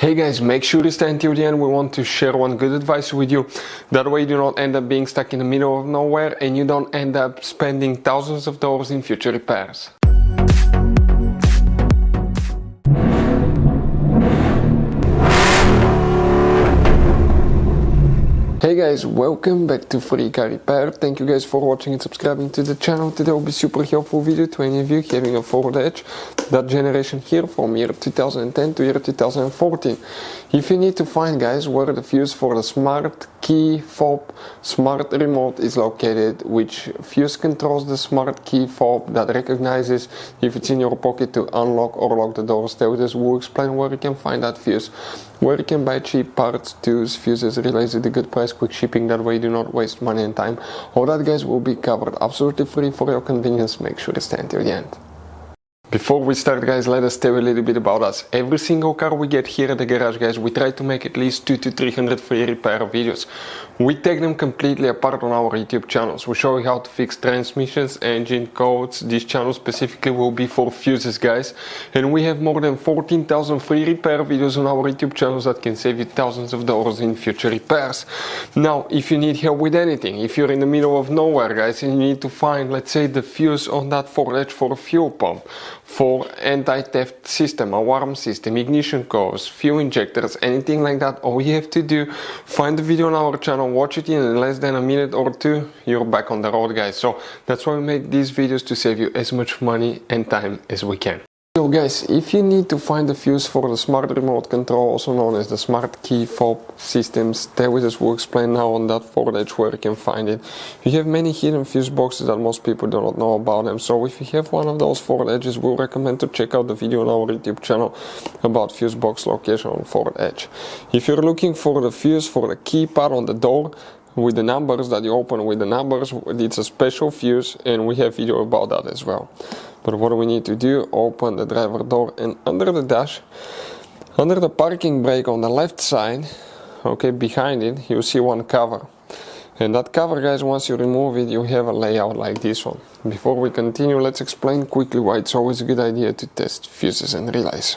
Hey guys, make sure to stay until the end. We want to share one good advice with you. That way you do not end up being stuck in the middle of nowhere and you don't end up spending thousands of dollars in future repairs. Hey guys, welcome back to Free Car Repair. Thank you guys for watching and subscribing to the channel. Today will be super helpful video to any of you having a Ford Edge, that generation here from year 2010 to year 2014. If you need to find, guys, where the fuse for the smart key fob smart remote is located, which fuse controls the smart key fob that recognizes if it's in your pocket to unlock or lock the doors, we'll explain where you can find that fuse, where you can buy cheap parts, tools, fuses, relays at a good price, quick shipping, that way you do not waste money and time. All that, guys, will be covered absolutely free for your convenience. Make sure to stay until the end. Before we start, guys, let us tell you a little bit about us. Every single car we get here at the garage, guys, we try to make at least 200 to 300 free repair videos. We take them completely apart on our YouTube channels. We show you how to fix transmissions, engine codes. This channel specifically will be for fuses, guys. And we have more than 14,000 free repair videos on our YouTube channels that can save you thousands of dollars in future repairs. Now, if you need help with anything, if you're in the middle of nowhere, guys, and you need to find, let's say, the fuse on that Ford Edge for a fuel pump, for anti-theft system, alarm system, ignition codes, fuel injectors, anything like that, all you have to do, find the video on our channel, watch it in less than a minute or two, you're back on the road, guys. So that's why we make these videos, to save you as much money and time as we can. So guys, if you need to find the fuse for the smart remote control, also known as the smart key fob systems, that we just will explain now on that Ford Edge where you can find it. You have many hidden fuse boxes that most people do not know about them, so if you have one of those Ford Edges, we'll recommend to check out the video on our YouTube channel about fuse box location on Ford Edge. If you're looking for the fuse for the keypad on the door, with the numbers that you open with the numbers, it's a special fuse, and we have video about that as well. But what do we need to do? Open the driver door, and under the dash, under the parking brake on the left side, okay, behind it, you'll see one cover. And that cover, guys, once you remove it, you have a layout like this one. Before we continue, let's explain quickly why it's always a good idea to test fuses and relays.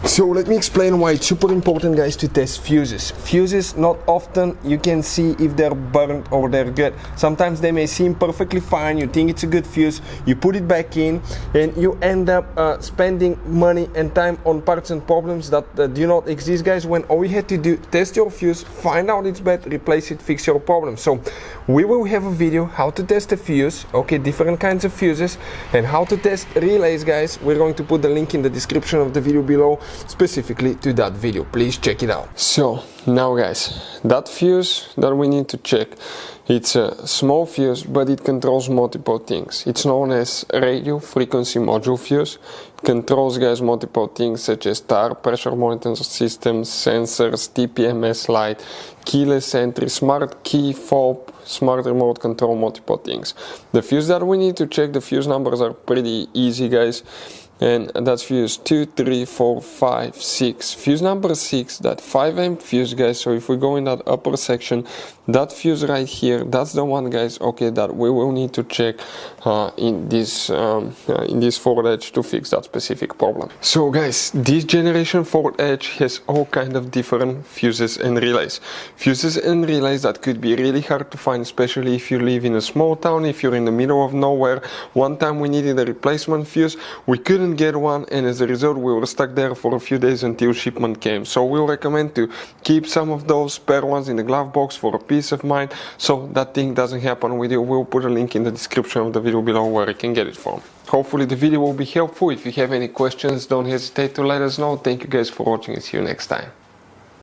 So let me explain why it's super important, guys, to test fuses. Fuses, not often you can see if they're burnt or they're good. Sometimes they may seem perfectly fine, you think it's a good fuse, you put it back in, and you end up spending money and time on parts and problems that do not exist, guys, when all you had to do, test your fuse, find out it's bad, replace it, fix your problem. So we will have a video how to test a fuse, okay, different kinds of fuses, and how to test relays, guys. We're going to put the link in the description of the video below, specifically to that video. Please check it out. So now, guys, that fuse that we need to check, it's a small fuse, but it controls multiple things. It's known as radio frequency module fuse. It controls, guys, multiple things such as tire pressure monitoring systems, sensors, TPMS light, keyless entry, smart key fob, smart remote control, multiple things. The fuse that we need to check, the fuse numbers are pretty easy, guys. And that's fuse 2, 3, 4, 5, 6. Fuse number 6, that 5 amp fuse, guys. So if we go in that upper section, that fuse right here, that's the one, guys, okay, that we will need to check in this Ford Edge to fix that specific problem. So guys, this generation Ford Edge has all kind of different fuses and relays. Fuses and relays that could be really hard to find, especially if you live in a small town, if you're in the middle of nowhere. One time we needed a replacement fuse, we couldn't get one, and as a result we were stuck there for a few days until shipment came. So we'll recommend to keep some of those spare ones in the glove box for a peace of mind, so that thing doesn't happen with you. We'll put a link in the description of the video below where you can get it from. Hopefully the video will be helpful. If you have any questions, don't hesitate to let us know. Thank you guys for watching, and see you next time.